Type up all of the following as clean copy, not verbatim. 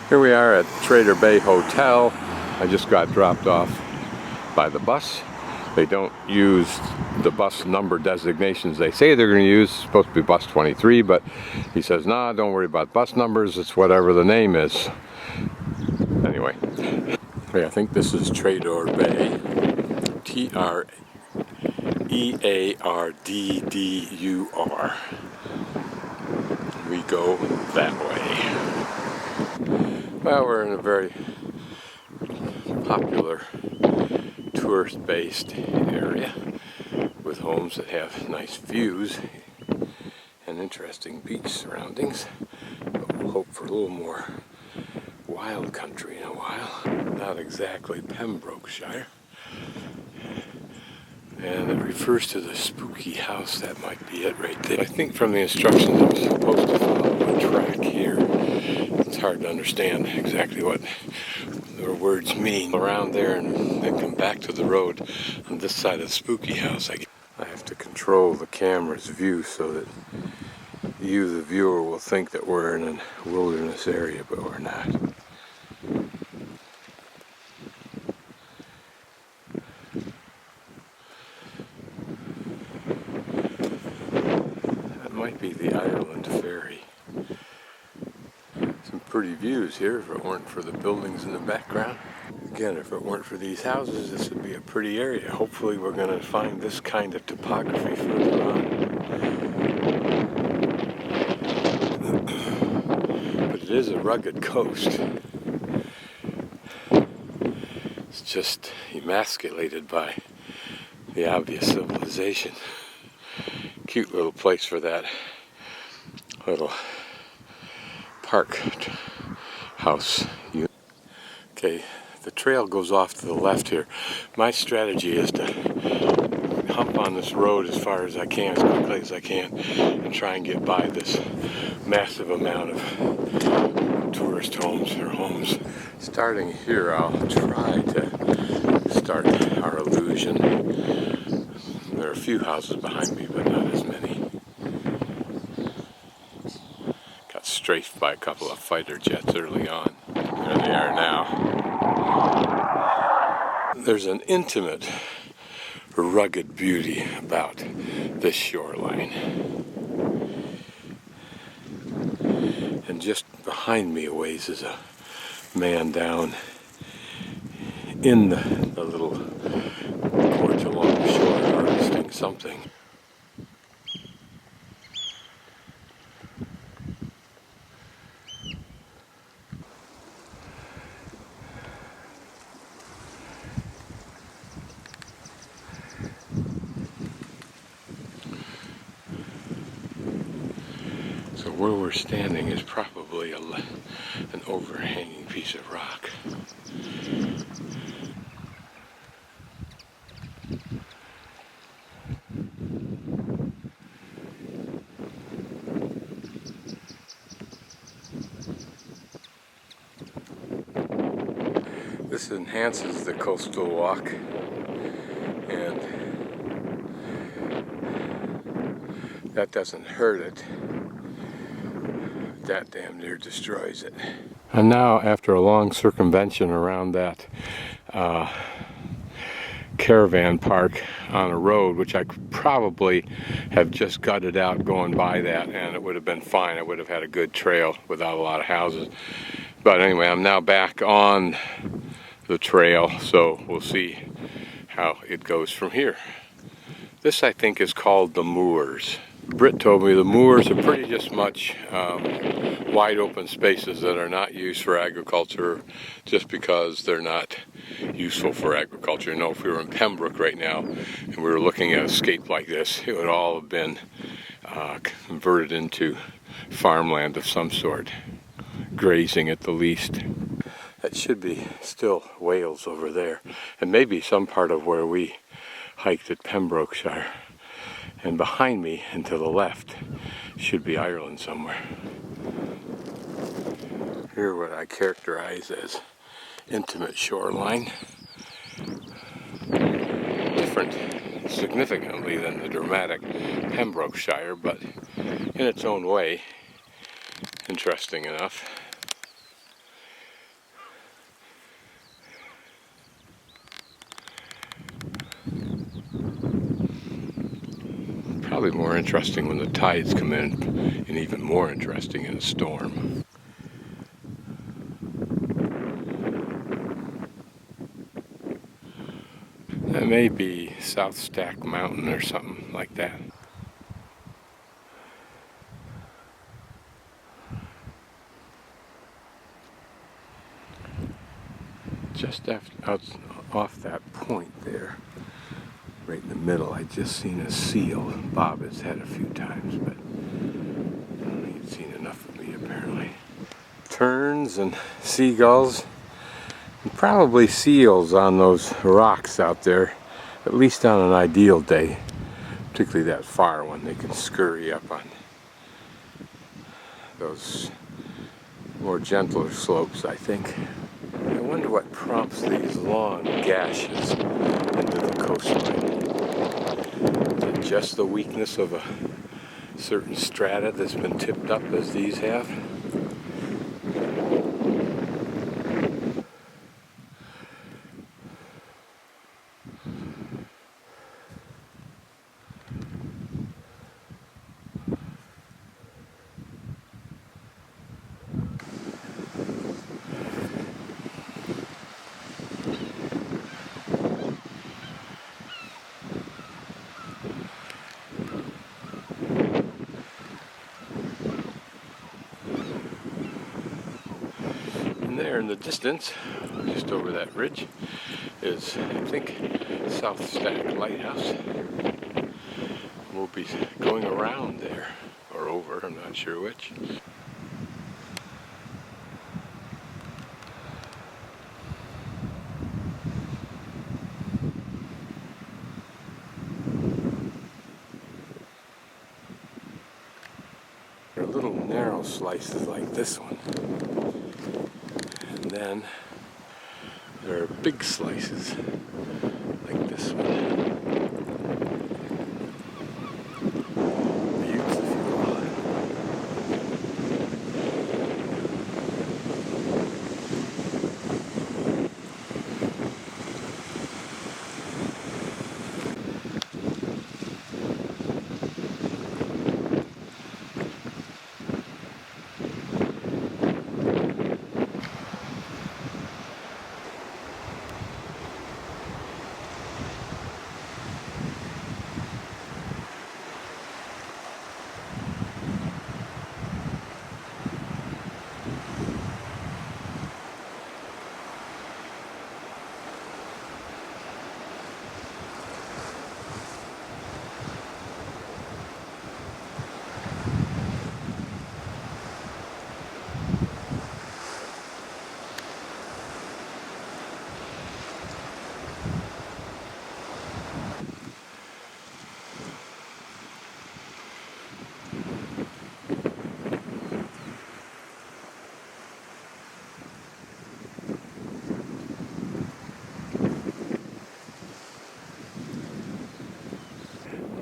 Here we are at Treaddur Bay Hotel. I just got dropped off by the bus. They don't use the bus number designations they say they're going to use. It's supposed to be bus 23, but he says, nah, don't worry about bus numbers. It's whatever the name is. Anyway, okay, I think this is Treaddur Bay. Treaddur. We go that way. Well, we're in a very popular tourist-based area with homes that have nice views and interesting beach surroundings, but we'll hope for a little more wild country in a while. Not exactly Pembrokeshire. And it refers to the spooky house. That might be it right there. I think from the instructions I'm supposed to follow a track here. It's hard to understand exactly what the words mean. Around there and then come back to the road on this side of the spooky house. I have to control the camera's view so that you, the viewer, will think that we're in a wilderness area, but we're not. That might be the Ireland Ferry. Some pretty views here if it weren't for the buildings in the background. Again, if it weren't for these houses, this would be a pretty area. Hopefully we're going to find this kind of topography further on. But it is a rugged coast. It's just emasculated by the obvious civilization. Cute little place for that little park house. Okay, the trail goes off to the left here. My strategy is to hump on this road as far as I can, as quickly as I can, and try and get by this massive amount of tourist homes or homes. Starting here, I'll try to start our illusion. There are a few houses behind me, but not as many. Got strafed by a couple of fighter jets early on. There they are now. There's an intimate, rugged beauty about this shoreline. And just behind me a ways is a man down in the little gorge along the shore harvesting something. So where we're standing is probably an overhanging piece of rock. This enhances the coastal walk, and that doesn't hurt it. That damn near destroys it. And now, after a long circumvention around that caravan park on a road, which I could probably have just gutted out going by that, and it would have been fine. I would have had a good trail without a lot of houses. But anyway, I'm now back on the trail, so we'll see how it goes from here. This, I think, is called the moors. Britt told me the moors are pretty just much wide open spaces that are not used for agriculture just because they're not useful for agriculture. You know, if we were in Pembroke right now and we were looking at a scape like this, it would all have been converted into farmland of some sort, grazing at the least. That should be still Wales over there, and maybe some part of where we hiked at Pembrokeshire. And behind me and to the left should be Ireland somewhere. Here what I characterize as intimate shoreline. Different significantly than the dramatic Pembrokeshire, but in its own way interesting enough. Probably more interesting when the tides come in, and even more interesting in a storm. That may be South Stack Mountain or something like that. Just off that point there, right in the middle, I just seen a seal bob its head a few times, but he'd seen enough of me apparently. Terns and seagulls, and probably seals on those rocks out there, at least on an ideal day, particularly that far one. They can scurry up on those more gentler slopes, I think. I wonder what prompts these long gashes into the coastline. Is it just the weakness of a certain strata that's been tipped up as these have? There in the distance, just over that ridge, is, I think, South Stack Lighthouse. We'll be going around there, or over, I'm not sure which. There are little narrow slices like this one. And then there are big slices like this one. Beautiful.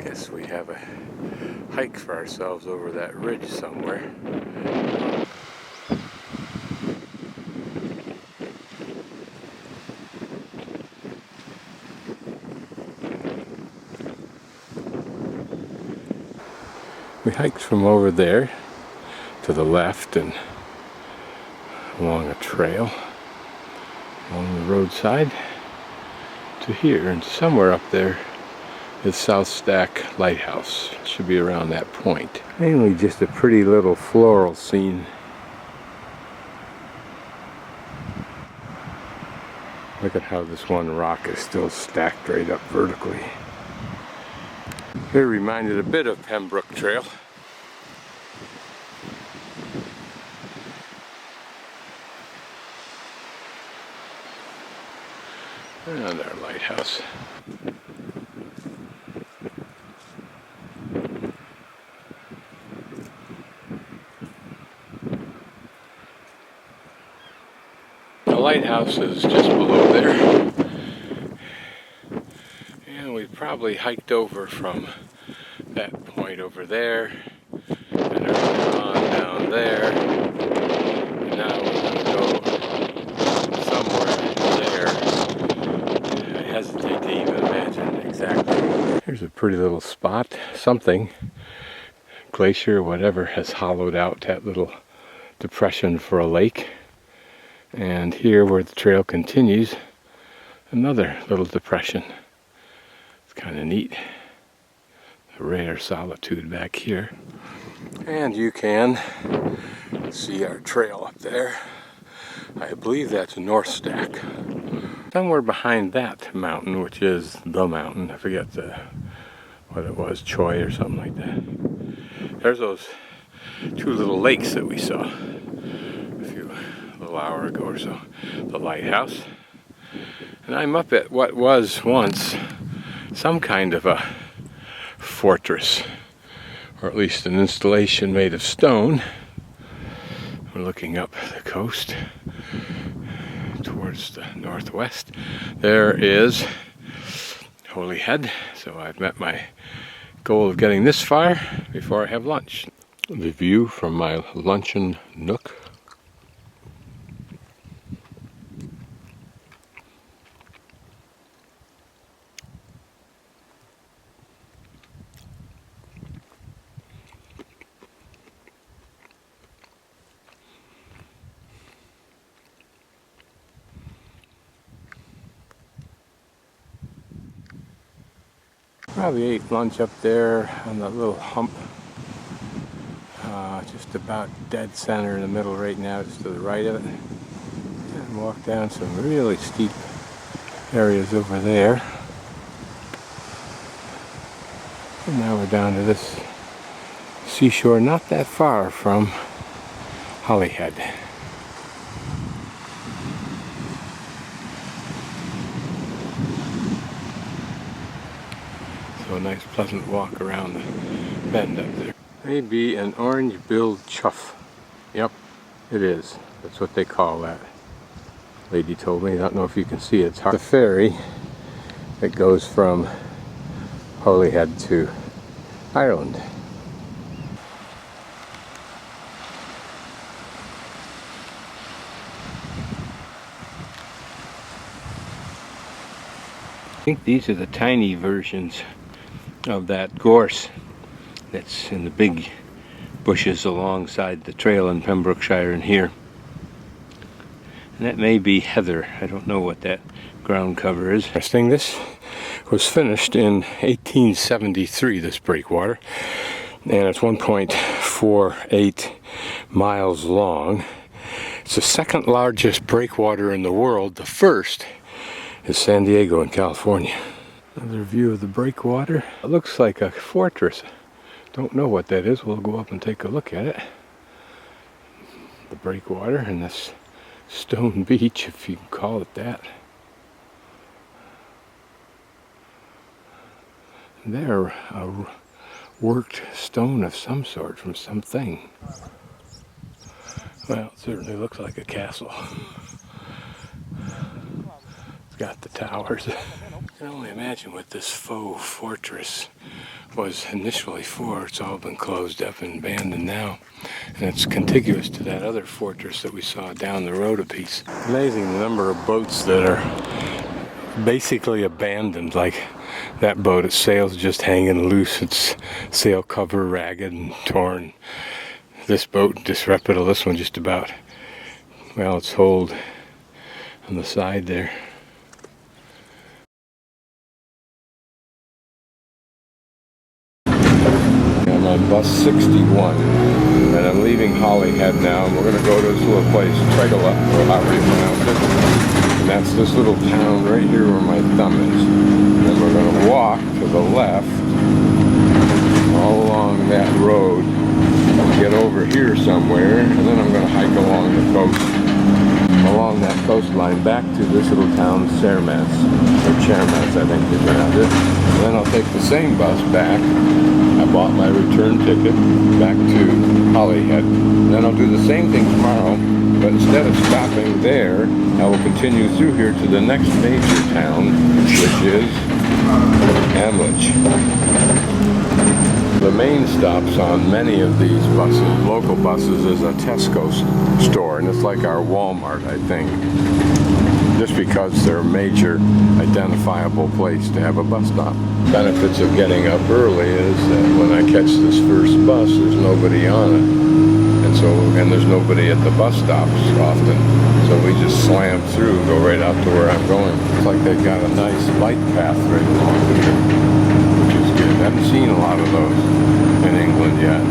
Guess we have a hike for ourselves over that ridge somewhere. We hiked from over there to the left and along a trail along the roadside to here, and somewhere up there is South Stack Lighthouse. It should be around that point. Mainly just a pretty little floral scene. Look at how this one rock is still stacked right up vertically. It reminded a bit of Pembroke Trail. And our lighthouse. The lighthouse is just below there. And we probably hiked over from that point over there and on down there. And now we're going to go somewhere there. I hesitate to even imagine exactly. Here's a pretty little spot something, glacier or whatever, has hollowed out that little depression for a lake. And here where the trail continues, another little depression. It's kind of neat. A rare solitude back here. And you can see our trail up there. I believe that's North Stack. Somewhere behind that mountain, which is the mountain, I forget what it was, Choi or something like that. There's those two little lakes that we saw a little hour ago or so. The lighthouse. And I'm up at what was once some kind of a fortress, or at least an installation made of stone. We're looking up the coast towards the northwest. There is Hollyhead, so I've met my goal of getting this far before I have lunch. The view from my luncheon nook. Probably ate lunch up there on that little hump, just about dead center in the middle right now, just to the right of it. And walk down some really steep areas over there. And now we're down to this seashore not that far from Hollyhead. So a nice pleasant walk around the bend up there. Maybe an orange-billed chough. Yep, it is. That's what they call that. Lady told me. I don't know if you can see it. It's the ferry that goes from Hollyhead to Ireland. I think these are the tiny versions of that gorse that's in the big bushes alongside the trail in Pembrokeshire and here. And that may be heather. I don't know what that ground cover is. This was finished in 1873, this breakwater, and it's 1.48 miles long. It's the second largest breakwater in the world. The first is San Diego in California. Another view of the breakwater. It looks like a fortress. Don't know what that is. We'll go up and take a look at it. The breakwater and this stone beach, if you can call it that. There, a worked stone of some sort from something. Well, it certainly looks like a castle. It's got the towers. I can only imagine what this faux fortress was initially for. It's all been closed up and abandoned now. And it's contiguous to that other fortress that we saw down the road a piece. Amazing the number of boats that are basically abandoned. Like that boat, its sails just hanging loose. Its sail cover ragged and torn. This boat, disreputable. This one just about, well, it's holed on the side there. I'm on bus 61, and I'm leaving Hollyhead now, and we're going to go to this little place, Tregele, or however you pronounce it. And that's this little town right here where my thumb is. And then we're going to walk to the left, all along that road, get over here somewhere, and then I'm going to hike along the coast, along that coastline, back to this little town, Cemaes, or Cemaes, I think they pronounce it. And then I'll take the same bus back. I bought my return ticket back to Hollyhead. And then I'll do the same thing tomorrow, but instead of stopping there, I will continue through here to the next major town, which is Amlach. The main stops on many of these buses, local buses, is a Tesco store, and it's like our Walmart, I think. just because they're a major identifiable place to have a bus stop. Benefits of getting up early is that when I catch this first bus, there's nobody on it. And there's nobody at the bus stops often. So we just slam through, go right out to where I'm going. It's like they've got a nice bike path right along here, which is good. I haven't seen a lot of those in England yet.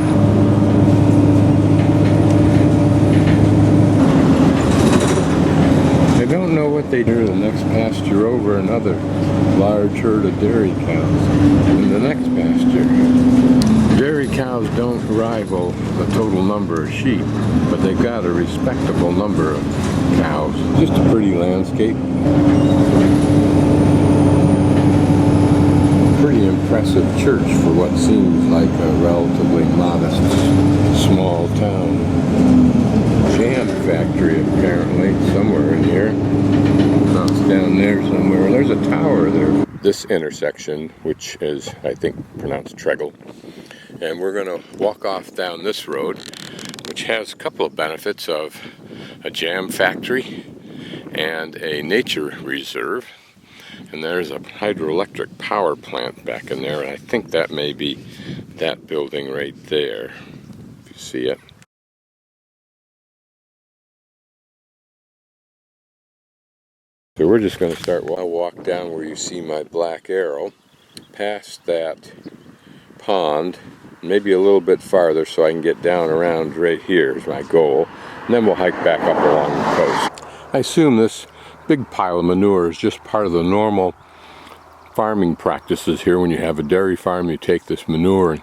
I don't know what they do. The next pasture over, another large herd of dairy cows in the next pasture. Dairy cows don't rival the total number of sheep, but they've got a respectable number of cows. Just a pretty landscape. Pretty impressive church for what seems like a relatively modest small town. Jam factory apparently somewhere in here. No, it's down there somewhere. There's a tower there. This intersection, which is I think pronounced Tregele, and we're going to walk off down this road, which has a couple of benefits of a jam factory and a nature reserve. And there's a hydroelectric power plant back in there, and I think that may be that building right there, if you see it. So we're just going to start. I'll walk down where you see my black arrow, past that pond, maybe a little bit farther so I can get down around right here is my goal. And then we'll hike back up along the coast. I assume this big pile of manure is just part of the normal farming practices here. When you have a dairy farm, you take this manure and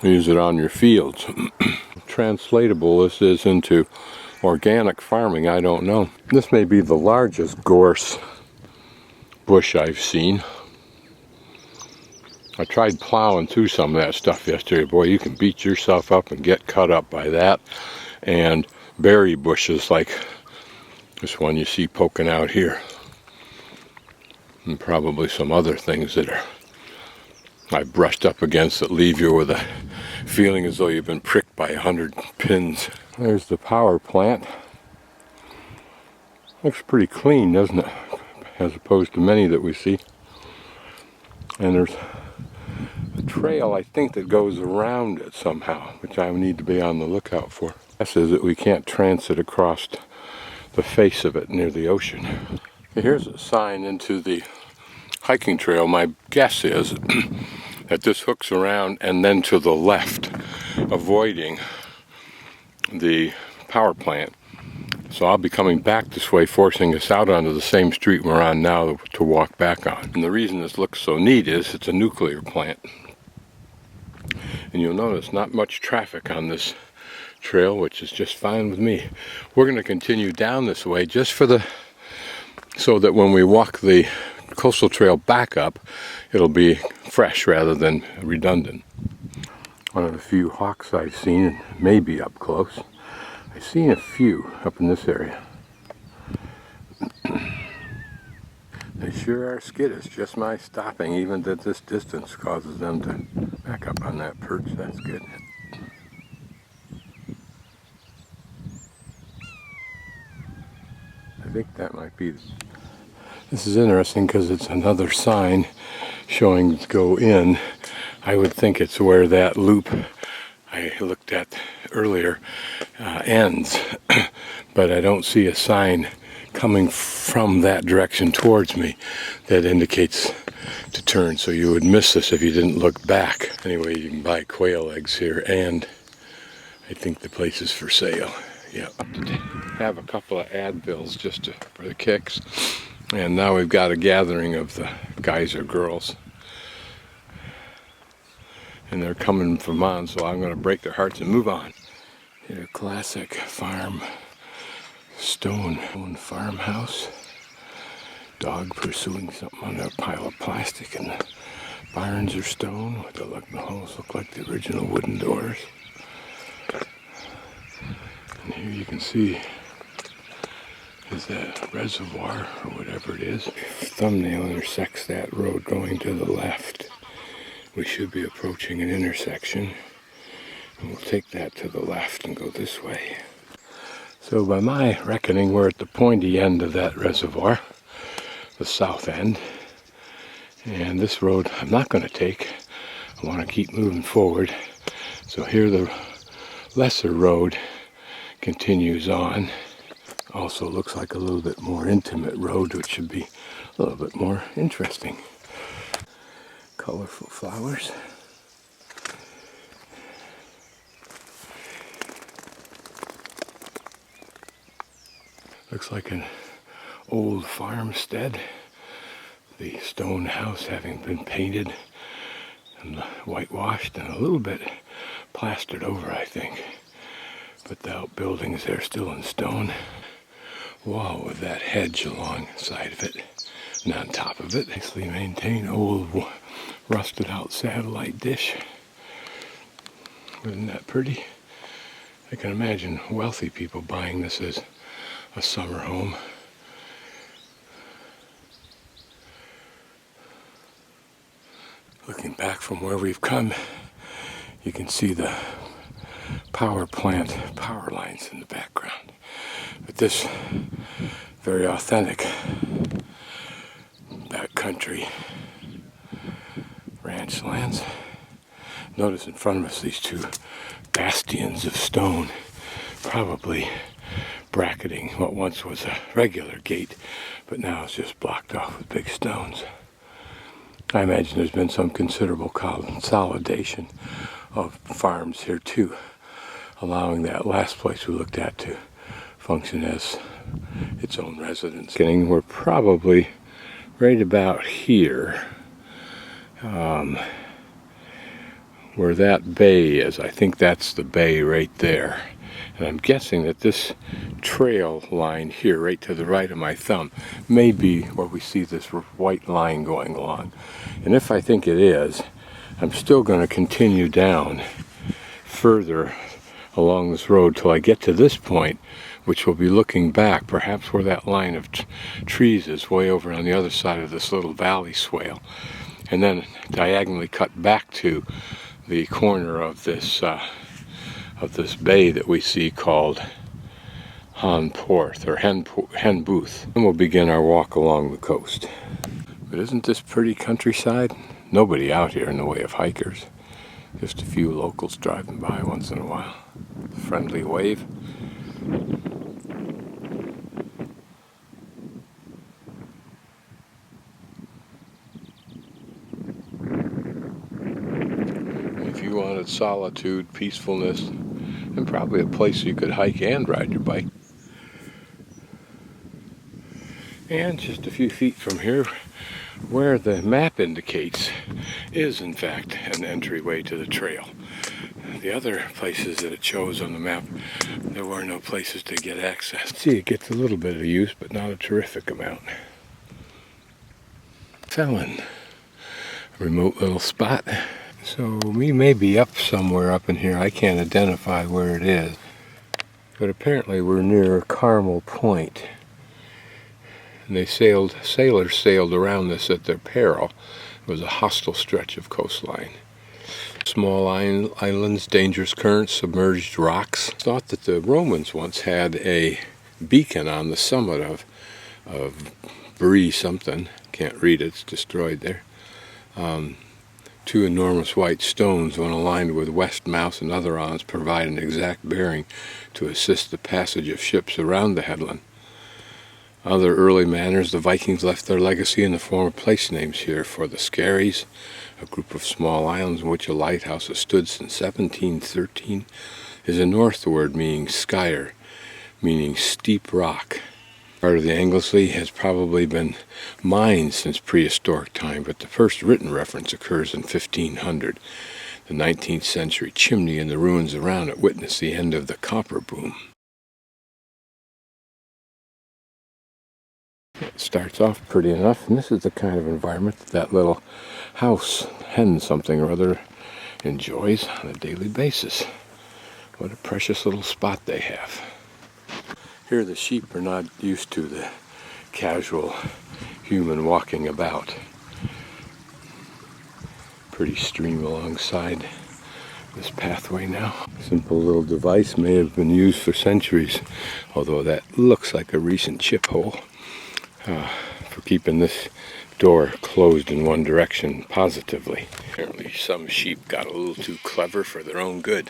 use it on your fields. Translatable this is into organic farming, I don't know. This may be the largest gorse bush I've seen. I tried plowing through some of that stuff yesterday. Boy, you can beat yourself up and get cut up by that. And berry bushes like this one you see poking out here. And probably some other things that I brushed up against that leave you with a feeling as though you've been pricked by 100 pins. There's the power plant. Looks pretty clean, doesn't it? As opposed to many that we see. And there's a trail, I think, that goes around it somehow, which I need to be on the lookout for. Guess is that we can't transit across the face of it near the ocean. Here's a sign into the hiking trail. My guess is that this hooks around and then to the left, avoiding the power plant. So I'll be coming back this way, forcing us out onto the same street we're on now to walk back on. And the reason this looks so neat is it's a nuclear plant. And you'll notice not much traffic on this trail, which is just fine with me. We're going to continue down this way just so that when we walk the coastal trail back up, it'll be fresh rather than redundant. One of the few hawks I've seen, and maybe up close. I've seen a few up in this area. They sure are skittish. Just my stopping, even at this distance, causes them to back up on that perch. That's good. I think that might be. This is interesting because it's another sign showing go in. I would think it's where that loop I looked at earlier ends, but I don't see a sign coming from that direction towards me that indicates to turn, so you would miss this if you didn't look back. Anyway, you can buy quail eggs here, and I think the place is for sale. Yeah, have a couple of Advils just for the kicks, and now we've got a gathering of the guys or girls, and they're coming from on, so I'm going to break their hearts and move on. Here, classic farm stone farmhouse. Dog pursuing something under a pile of plastic, and the barns are stone. What the holes look like the original wooden doors. And here you can see is that reservoir or whatever it is. Thumbnail intersects that road going to the left. We should be approaching an intersection, and we'll take that to the left and go this way. So by my reckoning, we're at the pointy end of that reservoir, the south end. And this road I'm not going to take. I want to keep moving forward. So here the lesser road continues on. Also looks like a little bit more intimate road, which should be a little bit more interesting. Colorful flowers. Looks like an old farmstead. The stone house having been painted and whitewashed and a little bit plastered over, I think. But the outbuildings there still in stone. Wall with that hedge alongside of it and on top of it. Nicely maintained old rusted out satellite dish. Isn't that pretty? I can imagine wealthy people buying this as a summer home. Looking back from where we've come, you can see the power plant power lines in the background. But this very authentic backcountry ranch lands. Notice in front of us these two bastions of stone, probably bracketing what once was a regular gate, but now it's just blocked off with big stones. I imagine there's been some considerable consolidation of farms here too, allowing that last place we looked at to function as its own residence. We're probably right about here, where that bay is. I think that's the bay right there. And I'm guessing that this trail line here, right to the right of my thumb, may be where we see this white line going along. And if I think it is, I'm still going to continue down further along this road till I get to this point, which will be looking back, perhaps where that line of trees is, way over on the other side of this little valley swale. And then diagonally cut back to the corner of this bay that we see called Han Porth, or Hen Booth. And we'll begin our walk along the coast. But isn't this pretty countryside? Nobody out here in the way of hikers. Just a few locals driving by once in a while. Friendly wave. If you wanted solitude, peacefulness, and probably a place you could hike and ride your bike. And just a few feet from here, where the map indicates, is in fact an entryway to the trail. The other places that it shows on the map, there were no places to get access. See, it gets a little bit of use, but not a terrific amount. Felon, a remote little spot. So we may be up somewhere up in here. I can't identify where it is. But apparently we're near Carmel Point. And sailors sailed around this at their peril. It was a hostile stretch of coastline. Small islands, dangerous currents, submerged rocks. Thought that the Romans once had a beacon on the summit of Brie something. Can't read it, it's destroyed there. Two enormous white stones, when aligned with west, mouse, and other islands, provide an exact bearing to assist the passage of ships around the headland. Other early manners, the Vikings left their legacy in the form of place names here. For the Skerries, a group of small islands in which a lighthouse has stood since 1713, is a Norse word meaning skyer, meaning steep rock. Part of the Anglesey has probably been mined since prehistoric time, but the first written reference occurs in 1500. The 19th century chimney and the ruins around it witnessed the end of the copper boom. It starts off pretty enough, and this is the kind of environment that little house, hen something or other, enjoys on a daily basis. What a precious little spot they have. Here the sheep are not used to the casual human walking about. Pretty stream alongside this pathway now. Simple little device may have been used for centuries, although that looks like a recent chip hole, for keeping this door closed in one direction positively. Apparently some sheep got a little too clever for their own good.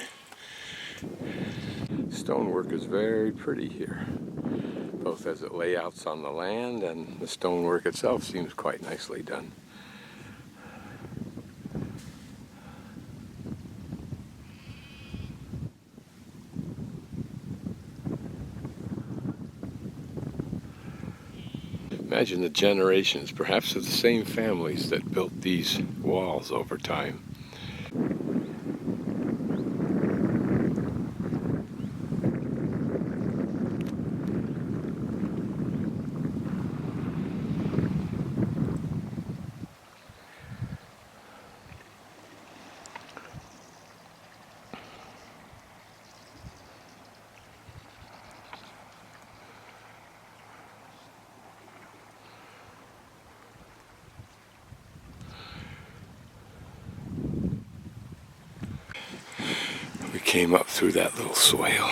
Stonework is very pretty here, both as it layouts on the land and the stonework itself seems quite nicely done. Imagine the generations, perhaps of the same families, that built these walls over time. We came up through that little swale.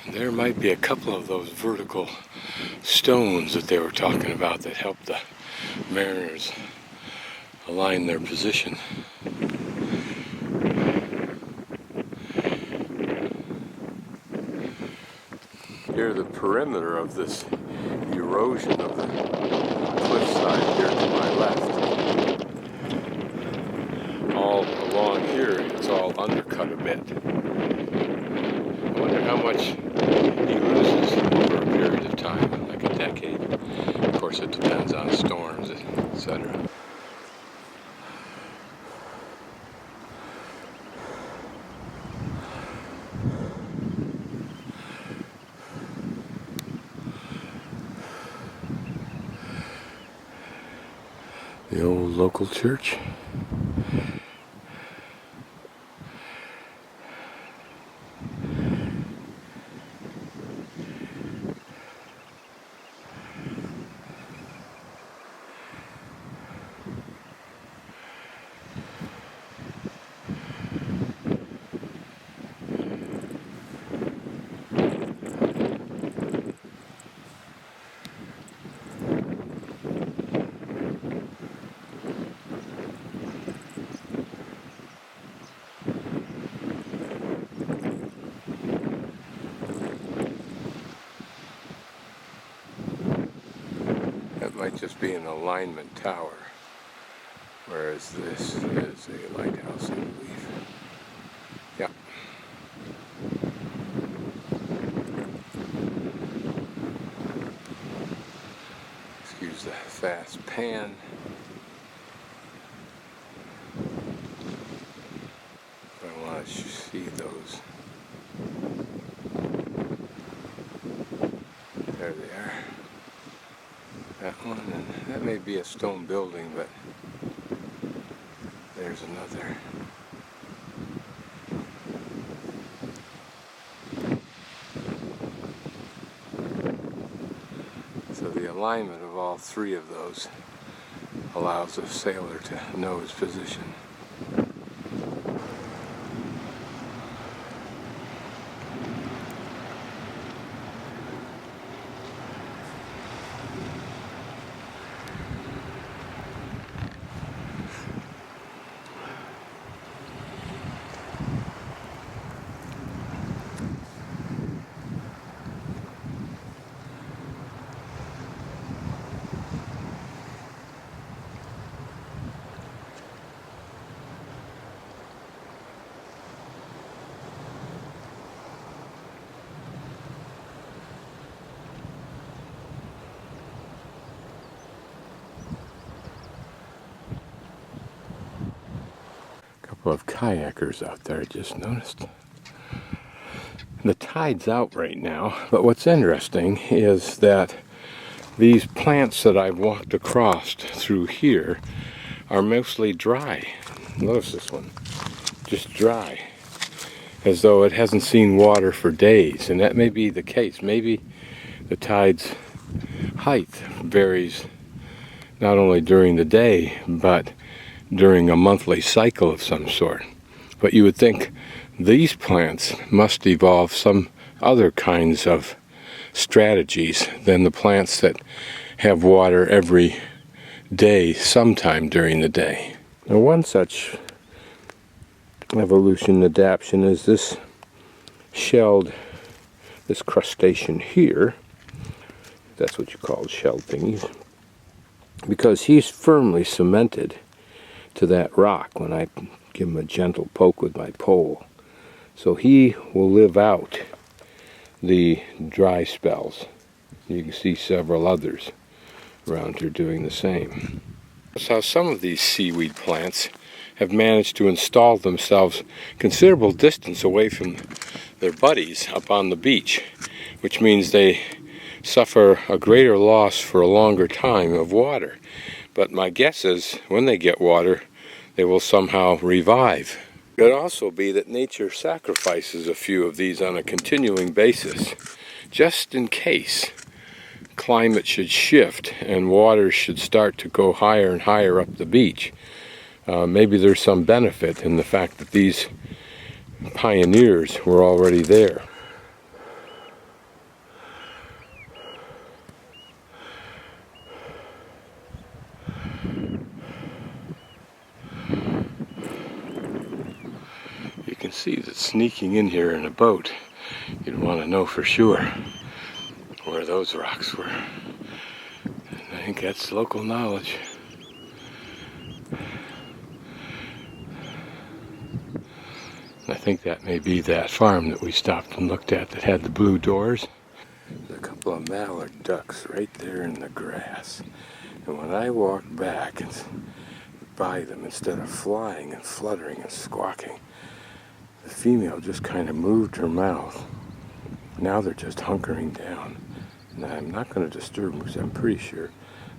And there might be a couple of those vertical stones that they were talking about that help the mariners align their position. Here, the perimeter of this erosion of the cliffside here to my left. All along here, it's all undercut a bit. I wonder how much he loses over a period of time, like a decade. Of course, it depends on storms, etc. The old local church. That might just be an alignment tower, whereas this is a lighthouse, I believe. Yeah. Excuse the fast pan. I want to see those. There they are. That one, and that may be a stone building, but there's another. So the alignment of all three of those allows a sailor to know his position. Of kayakers out there, I just noticed. The tide's out right now, but what's interesting is that these plants that I've walked across through here are mostly dry. Notice this one, just dry, as though it hasn't seen water for days, and that may be the case. Maybe the tide's height varies not only during the day, but during a monthly cycle of some sort. But you would think these plants must evolve some other kinds of strategies than the plants that have water every day sometime during the day. Now, one such evolution adaptation is this crustacean here. That's what you call shelled thingies, because he's firmly cemented to that rock when I give him a gentle poke with my pole. So he will live out the dry spells. You can see several others around here doing the same. So some of these seaweed plants have managed to install themselves considerable distance away from their buddies up on the beach, which means they suffer a greater loss for a longer time of water. But my guess is when they get water, they will somehow revive. It could also be that nature sacrifices a few of these on a continuing basis, just in case climate should shift and water should start to go higher and higher up the beach. Maybe there's some benefit in the fact that these pioneers were already there. You can see that sneaking in here in a boat, you'd want to know for sure where those rocks were. And I think that's local knowledge. I think that may be that farm that we stopped and looked at that had the blue doors. There's a couple of mallard ducks right there in the grass. And when I walked back and by them, instead of flying and fluttering and squawking, the female just kind of moved her mouth. Now they're just hunkering down. And I'm not going to disturb them because I'm pretty sure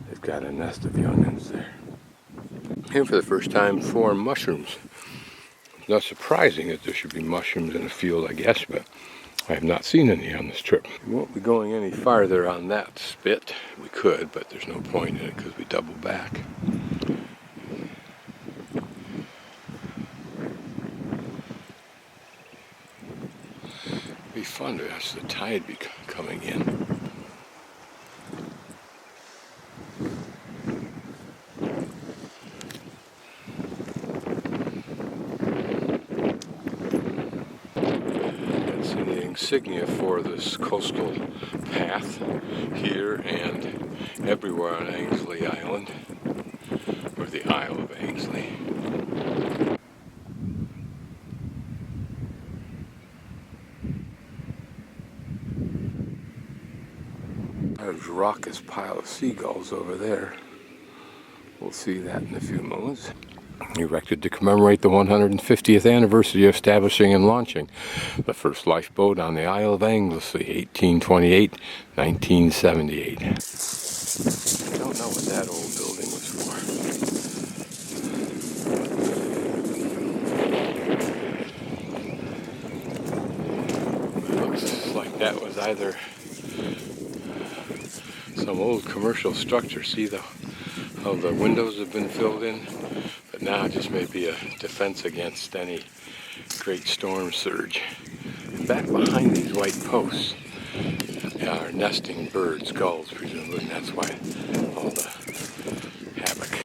they've got a nest of young'uns there. Here for the first time, 4 mushrooms. Not surprising that there should be mushrooms in a field, I guess, but I have not seen any on this trip. We won't be going any farther on that spit. We could, but there's no point in it because we double back. It'd be fun to watch the tide be coming in. Insignia for this coastal path here and everywhere on Ainslie Island, or the Isle of Ainslie. There's a raucous pile of seagulls over there. We'll see that in a few moments. Erected to commemorate the 150th anniversary of establishing and launching the first lifeboat on the Isle of Ainslie, 1828-1978. I don't know what that old building was for. It looks like that was either some old commercial structure. See how the windows have been filled in? But now it just may be a defense against any great storm surge. And back behind these white posts are nesting birds, gulls presumably, and that's why all the havoc.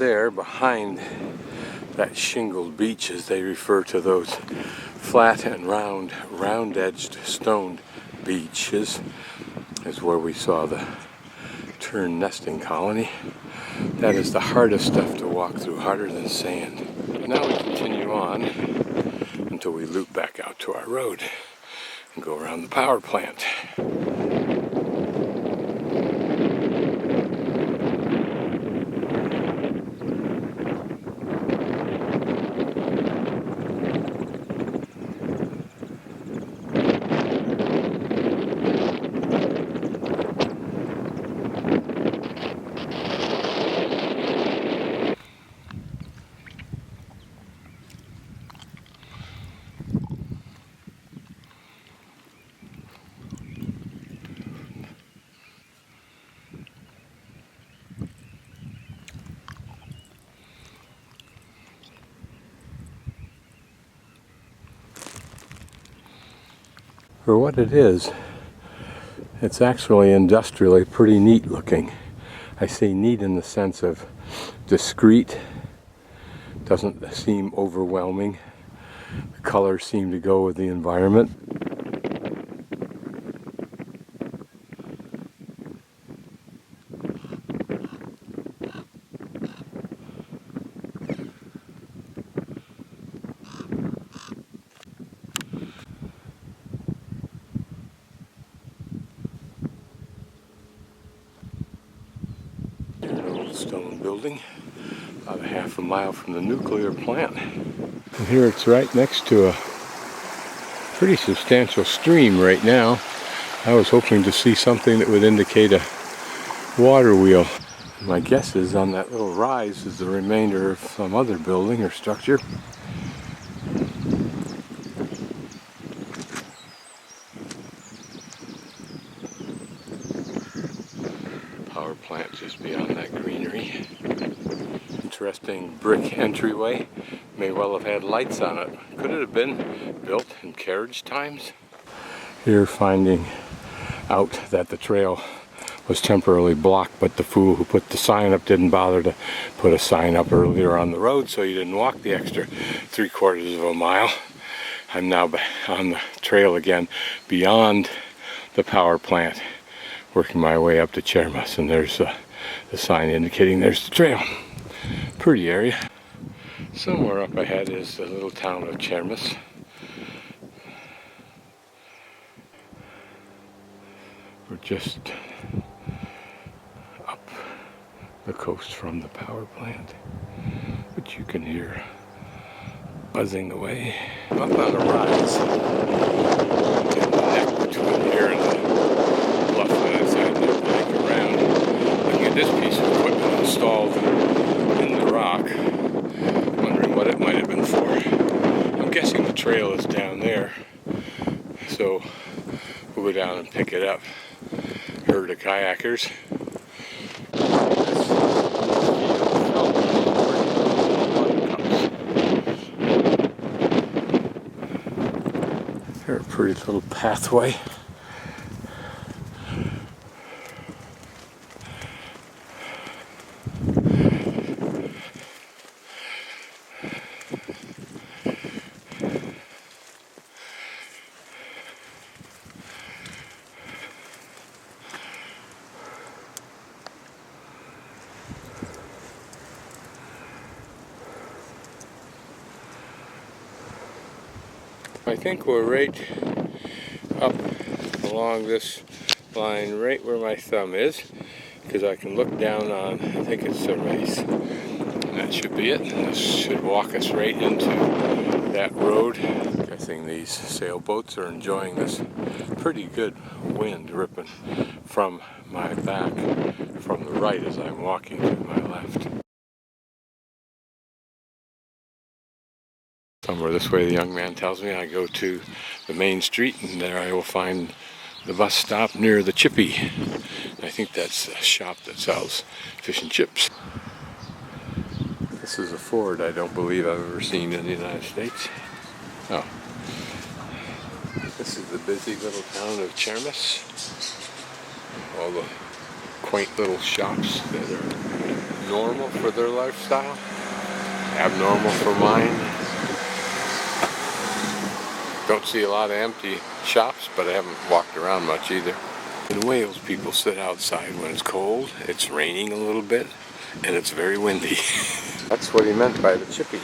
there behind that shingled beach, as they refer to those flat and round-edged stone beaches, is where we saw the tern nesting colony. That is the hardest stuff to walk through, harder than sand. Now we continue on until we loop back out to our road and go around the power plant. For what it is, it's actually industrially pretty neat looking. I say neat in the sense of discreet, doesn't seem overwhelming. The colors seem to go with the environment. Stone building, about a half a mile from the nuclear plant. And here it's right next to a pretty substantial stream right now. I was hoping to see something that would indicate a water wheel. My guess is on that little rise is the remainder of some other building or structure. Power plant just beyond that greenery. Interesting brick entryway. May well have had lights on it. Could it have been built in carriage times? Here finding out that the trail was temporarily blocked, but the fool who put the sign up didn't bother to put a sign up earlier on the road, so you didn't walk the extra 3/4 of a mile. I'm now on the trail again beyond the power plant, working my way up to Cemaes, and there's the sign indicating there's the trail. Pretty area. Somewhere up ahead is the little town of Cemaes. We're just up the coast from the power plant, which you can hear buzzing away. Up on a rise, in the neck between here and the bluff on that side, and looking around, looking at this piece of equipment installed in the rock, wondering what it might have been for. I'm guessing the trail is down there, so we'll go down and pick it up. Herd of kayakers. Here's a pretty little pathway. I think we're right up along this line, right where my thumb is, because I can look down on, I think it's Cemaes, and that should be it. This should walk us right into that road. I'm guessing these sailboats are enjoying this pretty good wind ripping from my back from the right as I'm walking to my left. Somewhere this way, the young man tells me, I go to the main street, and there I will find the bus stop near the Chippy. I think that's a shop that sells fish and chips. This is a ford I don't believe I've ever seen in the United States. Oh. This is the busy little town of Cemaes. All the quaint little shops that are normal for their lifestyle, abnormal for mine. Don't see a lot of empty shops, but I haven't walked around much either. In Wales, people sit outside when it's cold, it's raining a little bit, and it's very windy. That's what he meant by the chippy.